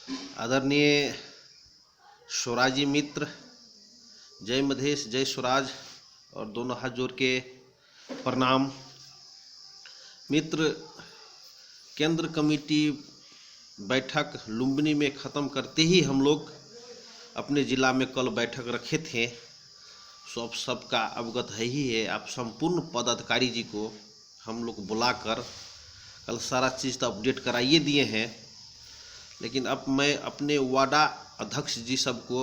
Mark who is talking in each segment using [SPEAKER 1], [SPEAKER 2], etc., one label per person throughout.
[SPEAKER 1] आदरणीय स्वराजी मित्र, जय मधेश, जय स्वराज और दोनों हाथ जोड़ के प्रणाम। मित्र, केंद्र कमेटी बैठक लुम्बिनी में ख़त्म करते ही हम लोग अपने ज़िला में कल बैठक रखे थे। सो अब सबका अवगत है ही है। आप संपूर्ण पदाधिकारी जी को हम लोग बुलाकर कल सारा चीज़ तो अपडेट कराइए दिए हैं, लेकिन अब मैं अपने वार्डा अध्यक्ष जी सबको,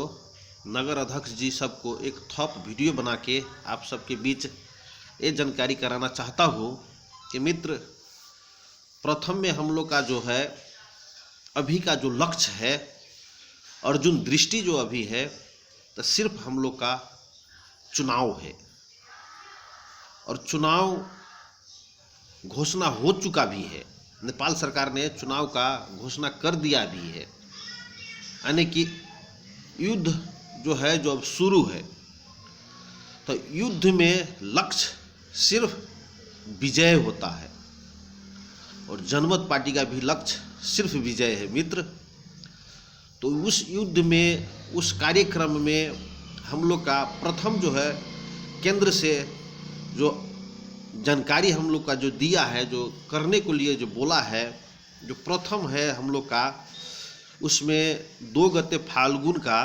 [SPEAKER 1] नगर अध्यक्ष जी सबको एक थॉप वीडियो बना के आप सबके बीच ये जानकारी कराना चाहता हूँ कि मित्र, प्रथम में हम लोग का जो है अभी का जो लक्ष्य है, अर्जुन दृष्टि जो अभी है, तो सिर्फ हम लोग का चुनाव है। और चुनाव घोषणा हो चुका भी है। नेपाल सरकार ने चुनाव का घोषणा कर दिया भी है, यानी कि युद्ध जो है जो अब शुरू है। तो युद्ध में लक्ष्य सिर्फ विजय होता है और जनमत पार्टी का भी लक्ष्य सिर्फ विजय है मित्र। तो उस युद्ध में, उस कार्यक्रम में हम लोग का प्रथम जो है केंद्र से जो जानकारी हम लोग का जो दिया है, जो करने को लिए जो बोला है, जो प्रथम है हम लोग का, उसमें 2 गते फाल्गुन का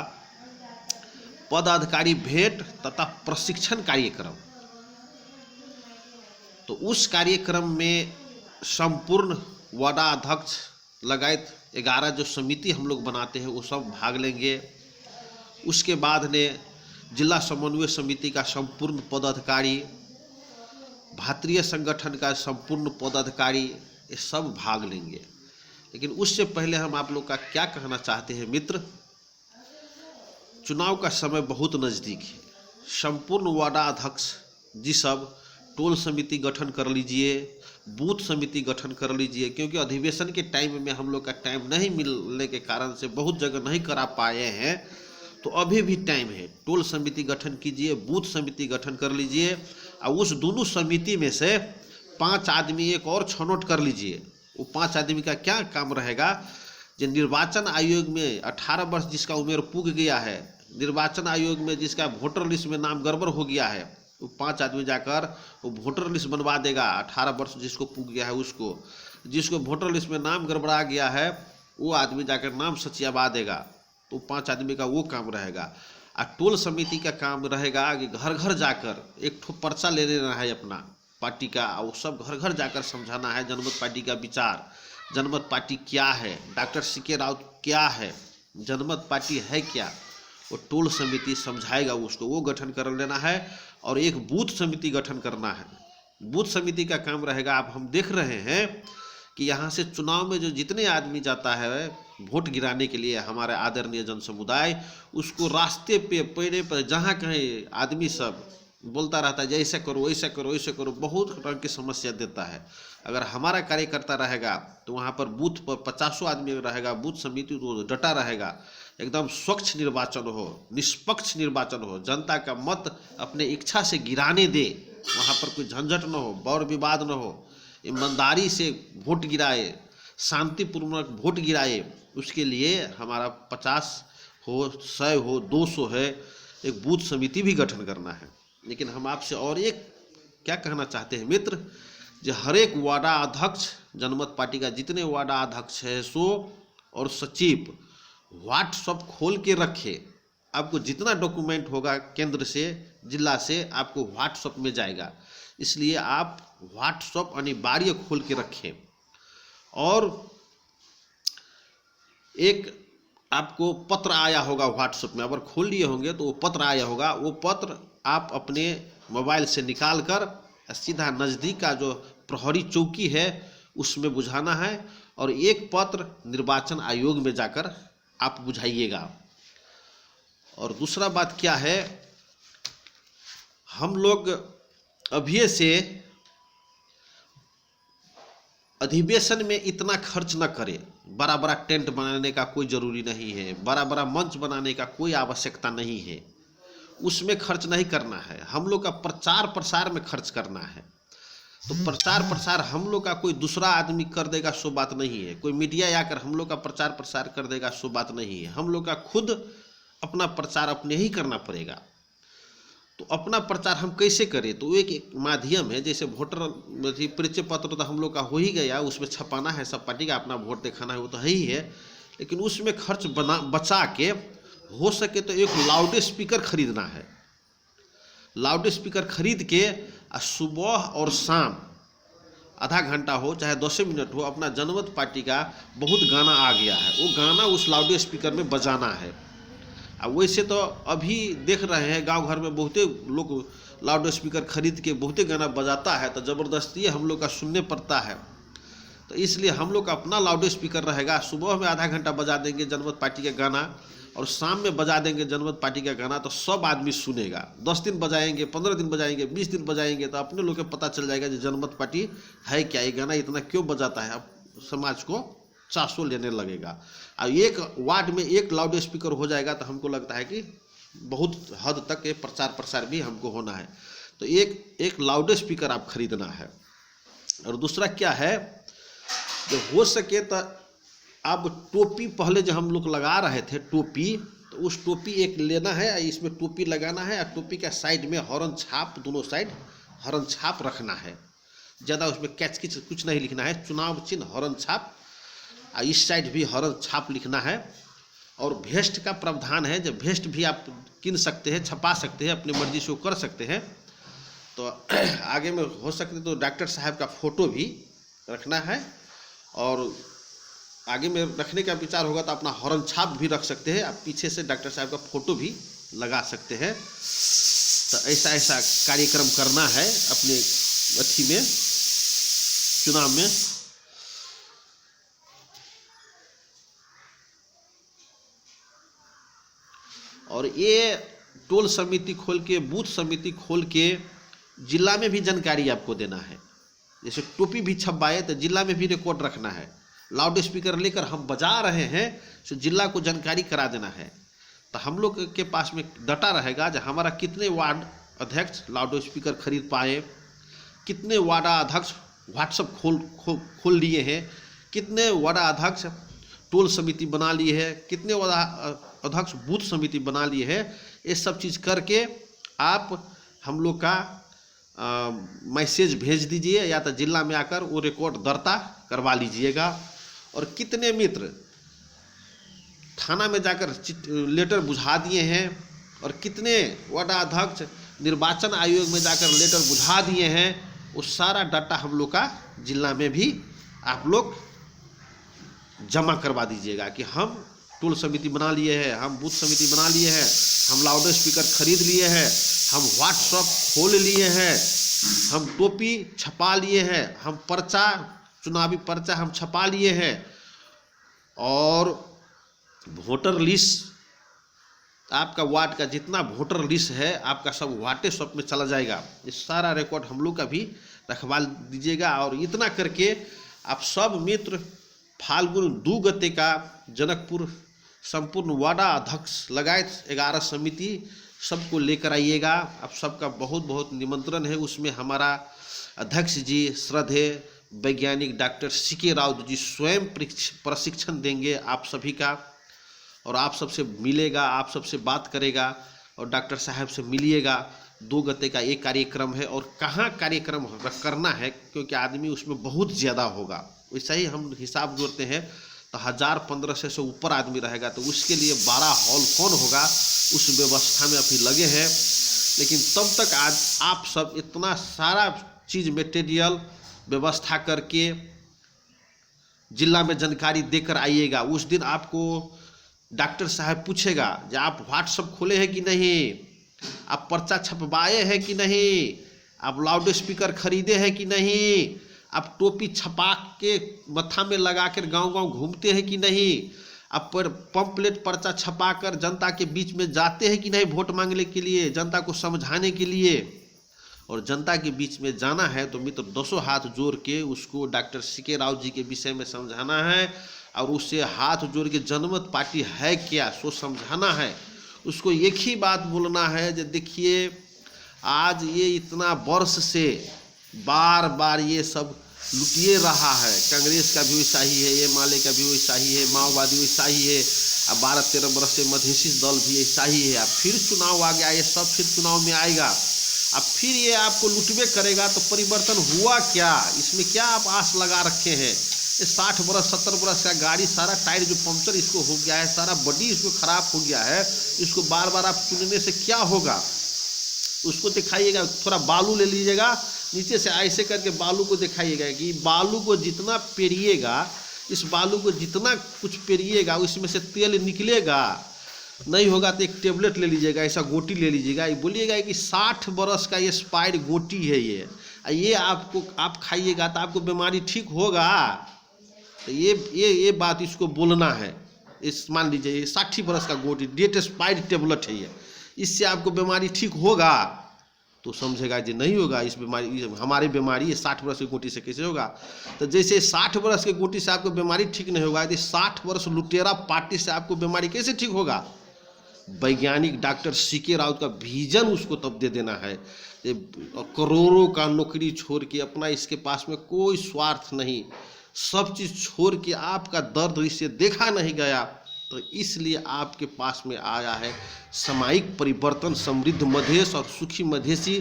[SPEAKER 1] पदाधिकारी भेंट तथा प्रशिक्षण कार्यक्रम। तो उस कार्यक्रम में संपूर्ण वार्डा अध्यक्ष लगायत 11 जो समिति हम लोग बनाते हैं वो सब भाग लेंगे। उसके बाद ने जिला समन्वय समिति का संपूर्ण पदाधिकारी, भारतीय संगठन का संपूर्ण पदाधिकारी, ये सब भाग लेंगे। लेकिन उससे पहले हम आप लोग का क्या कहना चाहते हैं मित्र, चुनाव का समय बहुत नज़दीक है। संपूर्ण वार्डा अध्यक्ष जी सब टोल समिति गठन कर लीजिए, बूथ समिति गठन कर लीजिए, क्योंकि अधिवेशन के टाइम में हम लोग का टाइम नहीं मिलने के कारण से बहुत जगह नहीं करा पाए हैं। तो अभी भी टाइम है, टोल समिति गठन कीजिए, बूथ समिति गठन कर लीजिए और उस दोनों समिति में से 5 आदमी एक और छनौट कर लीजिए। वो 5 आदमी का क्या काम रहेगा, जो निर्वाचन आयोग में 18 वर्ष जिसका उम्र पुग गया है, निर्वाचन आयोग में जिसका वोटर लिस्ट में नाम गड़बड़ हो गया है, वो 5 आदमी जाकर वो वोटर लिस्ट बनवा देगा। 18 वर्ष जिसको पुग गया है उसको, जिसको वोटर लिस्ट में नाम गड़बड़ा गया है वो आदमी जाकर नाम सचियावा देगा। तो 5 आदमी का वो काम रहेगा। और टोल समिति का काम रहेगा कि घर घर जाकर एक ठो पर्चा ले लेना है अपना पार्टी का, और वो सब घर घर जाकर समझाना है जनमत पार्टी का विचार, जनमत पार्टी क्या है, डॉक्टर सीके राउत क्या है, जनमत पार्टी है क्या, वो टोल समिति समझाएगा उसको, वो गठन कर लेना है। और एक बूथ समिति गठन करना है। बूथ समिति का काम रहेगा, आप हम देख रहे हैं कि यहाँ से चुनाव में जो जितने आदमी जाता है वोट गिराने के लिए, हमारे आदरणीय जन समुदाय, उसको रास्ते पे पेड़े पर जहाँ कहीं आदमी सब बोलता रहता है ऐसे करो वैसे करो वैसे करो, बहुत रंग की समस्या देता है। अगर हमारा कार्यकर्ता रहेगा तो वहाँ पर बूथ पर 50 आदमी रहेगा, बूथ समिति तो डटा रहेगा, एकदम स्वच्छ निर्वाचन हो, निष्पक्ष निर्वाचन हो, जनता का मत अपने इच्छा से गिराने दे, वहाँ पर कोई झंझट न हो, वाद विवाद न हो, ईमानदारी से वोट गिराए, शांतिपूर्वक वोट गिराए। उसके लिए हमारा 50 हो, 100 हो, 200 है, एक बूथ समिति भी गठन करना है। लेकिन हम आपसे और एक क्या कहना चाहते हैं मित्र, जो हर एक वार्डा अध्यक्ष, जनमत पार्टी का जितने वार्डा अध्यक्ष है सो और सचिव व्हाट्सअप खोल के रखे। आपको जितना डॉक्यूमेंट होगा केंद्र से, जिला से, आपको व्हाट्सअप में जाएगा। इसलिए आप व्हाट्सअप अनिवार्य खोल के रखें। और एक आपको पत्र आया होगा व्हाट्सएप में, अगर खोल लिए होंगे तो वो पत्र आया होगा, वो पत्र आप अपने मोबाइल से निकाल कर सीधा नज़दीक का जो प्रहरी चौकी है उसमें बुझाना है, और एक पत्र निर्वाचन आयोग में जाकर आप बुझाइएगा। और दूसरा बात क्या है, हम लोग अभी से अधिवेशन में इतना खर्च न करें। बड़ा बड़ा टेंट बनाने का कोई ज़रूरी नहीं है, बड़ा बड़ा मंच बनाने का कोई आवश्यकता नहीं है, उसमें खर्च नहीं करना है। हम लोग का प्रचार प्रसार में खर्च करना है। तो प्रचार प्रसार हम लोग का कोई दूसरा आदमी कर देगा सो बात नहीं है, कोई मीडिया आकर हम लोग का प्रचार प्रसार कर देगा सो बात नहीं है। हम लोग का खुद अपना प्रचार अपने ही करना पड़ेगा। तो अपना प्रचार हम कैसे करें? तो एक माध्यम है, जैसे वोटर परिचय पत्र तो हम लोग का हो ही गया, उसमें छपाना है, सब पार्टी का अपना वोट दिखाना है, वो तो है ही है। लेकिन उसमें खर्च बचा के हो सके तो एक लाउड स्पीकर खरीदना है। लाउड स्पीकर खरीद के सुबह और शाम आधा घंटा हो चाहे 10 मिनट हो, अपना जनमत पार्टी का बहुत गाना आ गया है, वो गाना उस लाउड स्पीकर में बजाना है। अब वैसे तो अभी देख रहे हैं गांव घर में बहुते लोग लाउड स्पीकर खरीद के बहुते गाना बजाता है, तो ज़बरदस्ती हम लोग का सुनने पड़ता है। तो इसलिए हम लोग का अपना लाउड स्पीकर रहेगा, सुबह में आधा घंटा बजा देंगे जनमत पार्टी का गाना और शाम में बजा देंगे जनमत पार्टी का गाना, तो सब आदमी सुनेगा। 10 दिन बजाएंगे, 15 दिन बजाएंगे, 20 दिन बजाएंगे, तो अपने लोग को पता चल जाएगा कि जनमत पार्टी है क्या, ये गाना इतना क्यों बजाता है। अब समाज को चासो लेने लगेगा। अब एक वार्ड में एक लाउड स्पीकर हो जाएगा तो हमको लगता है कि बहुत हद तक ये प्रचार प्रसार भी हमको होना है। तो एक लाउड स्पीकर आप खरीदना है। और दूसरा क्या है, जो हो सके तो अब टोपी पहले जो हम लोग लगा रहे थे टोपी, तो उस टोपी एक लेना है, इसमें टोपी लगाना है, और टोपी का साइड में हॉर्न छाप, दोनों साइड हॉर्न छाप रखना है। ज़्यादा उसमें कैच किच कुछ नहीं लिखना है, चुनाव चिन्ह हॉर्न छाप, और इस साइड भी हॉर्न छाप लिखना है। और भेस्ट का प्रावधान है, जब भेस्ट भी आप किन सकते हैं, छपा सकते हैं, अपनी मर्जी से वो कर सकते हैं। तो आगे में हो सकते तो डॉक्टर साहब का फ़ोटो भी रखना है, और आगे में रखने का विचार होगा तो अपना हॉर्न छाप भी रख सकते हैं, आप पीछे से डॉक्टर साहब का फ़ोटो भी लगा सकते हैं। तो ऐसा ऐसा कार्यक्रम करना है अपने अथी में, चुनाव में। और ये टोल समिति खोल के, बूथ समिति खोल के जिला में भी जानकारी आपको देना है। जैसे टोपी भी छपवाए तो जिला में भी रिकॉर्ड रखना है। लाउड स्पीकर लेकर हम बजा रहे हैं तो जिला को जानकारी करा देना है। तो हम लोग के पास में डाटा रहेगा जो हमारा कितने वार्ड अध्यक्ष लाउड स्पीकर खरीद पाए, कितने वार्ड अध्यक्ष व्हाट्सएप खोल लिए हैं, कितने वार्ड अध्यक्ष टोल समिति बना लिए है, कितने वार्ड अध्यक्ष बूथ समिति बना लिए है। ये सब चीज़ करके आप हम लोग का मैसेज भेज दीजिए, या तो जिला में आकर वो रिकॉर्ड दर्ता करवा लीजिएगा। और कितने मित्र थाना में जाकर लेटर बुझा दिए हैं, और कितने वार्ड अध्यक्ष निर्वाचन आयोग में जाकर लेटर बुझा दिए हैं, वो सारा डाटा हम लोग का जिला में भी आप लोग जमा करवा दीजिएगा कि हम टोल समिति बना लिए हैं, हम बूथ समिति बना लिए हैं, हम लाउड स्पीकर खरीद लिए हैं, हम व्हाट्सएप खोल लिए हैं, हम टोपी छपा लिए हैं, हम पर्चा, चुनावी पर्चा हम छपा लिए हैं, और वोटर लिस्ट, आपका वार्ड का जितना वोटर लिस्ट है आपका सब व्हाट्सएप में चला जाएगा। ये सारा रिकॉर्ड हम लोग का भी रखवा दीजिएगा। और इतना करके आप सब मित्र फाल्गुन 2 गते का जनकपुर संपूर्ण वार्ड अध्यक्ष लगाए 11 समिति सबको लेकर आइएगा। आप सबका बहुत बहुत निमंत्रण है। उसमें हमारा अध्यक्ष जी श्रद्धेय वैज्ञानिक डॉक्टर CK राउत जी स्वयं प्रशिक्षण देंगे आप सभी का, और आप सबसे मिलेगा, आप सबसे बात करेगा, और डॉक्टर साहब से मिलिएगा। 2 गते का एक कार्यक्रम है, और कहाँ कार्यक्रम करना है क्योंकि आदमी उसमें बहुत ज़्यादा होगा। वैसा ही हम हिसाब जोड़ते हैं तो 1000-1500 से ऊपर आदमी रहेगा, तो उसके लिए 12 हॉल कौन होगा, उस व्यवस्था में अभी लगे हैं। लेकिन तब तक आज आप सब इतना सारा चीज़ मटेरियल व्यवस्था करके जिला में जानकारी देकर आइएगा। उस दिन आपको डॉक्टर साहब पूछेगा जो आप व्हाट्सएप खोले हैं कि नहीं, आप पर्चा छपवाए हैं कि नहीं, आप लाउड स्पीकर खरीदे हैं कि नहीं, आप टोपी छपा के मत्था में लगाकर गांव-गांव घूमते हैं कि नहीं, आप पर पंपलेट पर्चा छपाकर जनता के बीच में जाते हैं कि नहीं वोट मांगने के लिए, जनता को समझाने के लिए। और जनता के बीच में जाना है तो मित्र 200 हाथ जोड़ के उसको डॉक्टर CK राउत जी के विषय में समझाना है, और उससे हाथ जोड़ के जनमत पार्टी है क्या सो समझाना है। उसको एक ही बात बोलना है जो देखिए आज ये इतना वर्ष से बार बार ये सब लुटिए रहा है। कांग्रेस का भी वैसा ही है, ये माले का भी वैसा ही है, माओवादी वैसा ही है, अब 12-13 बरस से मधेसी दल भी ऐसा ही है। अब फिर चुनाव आ गया, ये सब फिर चुनाव में आएगा, अब फिर ये आपको लुटवे करेगा। तो परिवर्तन हुआ क्या, इसमें क्या आप आस लगा रखे हैं? ये 60 बरस 70 बरस का गाड़ी, सारा टायर जो पंक्चर इसको हो गया है, सारा बॉडी इसको खराब हो गया है, इसको बार बार आप चुनने से क्या होगा? उसको दिखाइएगा, थोड़ा बालू ले लीजिएगा, नीचे से ऐसे करके बालू को दिखाइएगा कि बालू को जितना पेरिएगा, इस बालू को जितना कुछ पेरिएगा उसमें से तेल निकलेगा। नहीं होगा तो एक टेबलेट ले लीजिएगा, ऐसा गोटी ले लीजिएगा, ये बोलिएगा कि 60 बरस का ये एक्सपायर्ड गोटी है ये आप खाइएगा तो आपको बीमारी ठीक होगा। तो ये बात इसको बोलना है। इस मान लीजिए ये 60 बरस का गोटी, डेट एक्सपायर्ड टेबलेट है ये, इससे आपको बीमारी ठीक होगा। तो समझेगा जी नहीं होगा, इस बीमारी हमारी बीमारी ये 60 बरस की गोटी से कैसे होगा? तो जैसे 60 बरस की गोटी से आपको बीमारी ठीक नहीं होगा, यदि 60 बरस लुटेरा पार्टी से आपको बीमारी कैसे ठीक होगा? वैज्ञानिक डॉक्टर सीके राउत का विजन उसको तब दे देना है। करोड़ों का नौकरी छोड़ के अपना, इसके पास में कोई स्वार्थ नहीं, सब चीज़ छोड़ के आपका दर्द इसे देखा नहीं गया, तो इसलिए आपके पास में आया है सामयिक परिवर्तन। समृद्ध मधेश और सुखी मधेसी,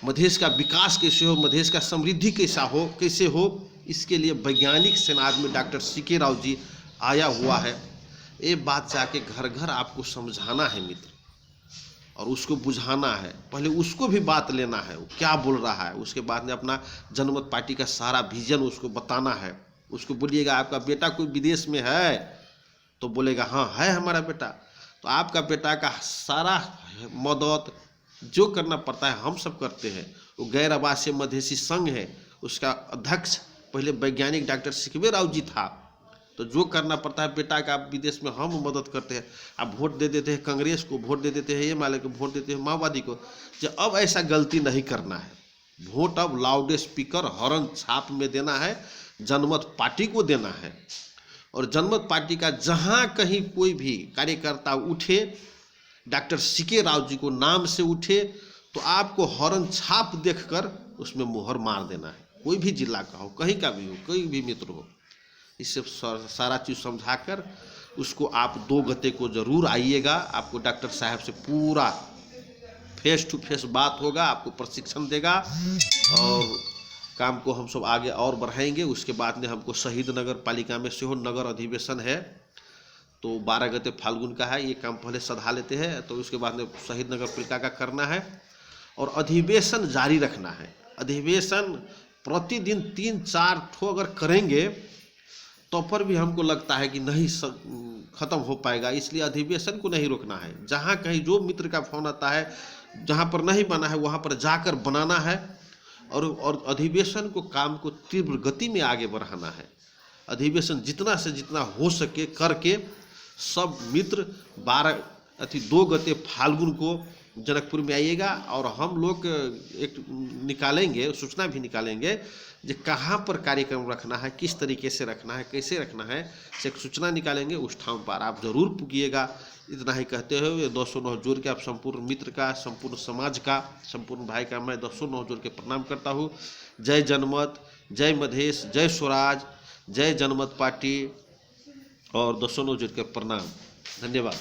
[SPEAKER 1] मधेश का विकास कैसे हो, मधेश का समृद्धि कैसे हो, इसके लिए वैज्ञानिक सेनाद में डॉक्टर सीके राव जी आया हुआ है। ये बात जाके घर घर आपको समझाना है मित्र, और उसको बुझाना है। पहले उसको भी बात लेना है, वो क्या बोल रहा है, उसके बाद में अपना जनमत पार्टी का सारा विजन उसको बताना है। उसको बोलिएगा आपका बेटा कोई विदेश में है, तो बोलेगा हाँ है हमारा बेटा। तो आपका बेटा का सारा मदद जो करना पड़ता है हम सब करते हैं। वो गैर आवासीय मधेसी संघ है, उसका अध्यक्ष पहले वैज्ञानिक डॉक्टर सीके राव जी था। तो जो करना पड़ता है बेटा का विदेश में हम मदद करते हैं। आप वोट दे देते हैं कांग्रेस को, वोट दे देते हैं ये माले को, वोट देते हैं माओवादी को। जो अब ऐसा गलती नहीं करना है, वोट अब लाउड स्पीकर हॉर्न छाप में देना है, जनमत पार्टी को देना है। और जनमत पार्टी का जहाँ कहीं कोई भी कार्यकर्ता उठे, डॉक्टर सीके राव जी को नाम से उठे, तो आपको हॉर्न छाप देखकर उसमें मुहर मार देना है। कोई भी जिला का हो, कहीं का भी हो, कोई भी मित्र हो, इससे सारा चीज़ समझाकर उसको आप 2 गते को ज़रूर आइएगा। आपको डॉक्टर साहब से पूरा फेस टू फेस बात होगा, आपको प्रशिक्षण देगा, और काम को हम सब आगे और बढ़ाएंगे। उसके बाद में हमको शहीद नगर पालिका में से हो नगर अधिवेशन है, तो 12 गते फाल्गुन का है, ये काम पहले सधा लेते हैं, तो उसके बाद में शहीद नगर पालिका का करना है, और अधिवेशन जारी रखना है। अधिवेशन प्रतिदिन 3-4 ठो अगर करेंगे तो पर भी हमको लगता है कि नहीं ख़त्म हो पाएगा, इसलिए अधिवेशन को नहीं रोकना है। जहाँ कहीं जो मित्र का फोन आता है, जहाँ पर नहीं बना है वहाँ पर जाकर बनाना है, और अधिवेशन को काम को तीव्र गति में आगे बढ़ाना है। अधिवेशन जितना से जितना हो सके करके सब मित्र 2 गते फाल्गुन को जनकपुर में आइएगा, और हम लोग एक निकालेंगे, सूचना भी निकालेंगे कि कहाँ पर कार्यक्रम रखना है, किस तरीके से रखना है, कैसे रखना है, से एक सूचना निकालेंगे। उस ठाव पर आप जरूर पुगिएगा। इतना ही कहते हुए ये 209 जोड़ के आप संपूर्ण मित्र का, संपूर्ण समाज का, संपूर्ण भाई का मैं 209 जोड़ के प्रणाम करता हूँ। जय जनमत, जय मधेश, जय स्वराज, जय जनमत पार्टी, और 209 जोड़ के प्रणाम। धन्यवाद।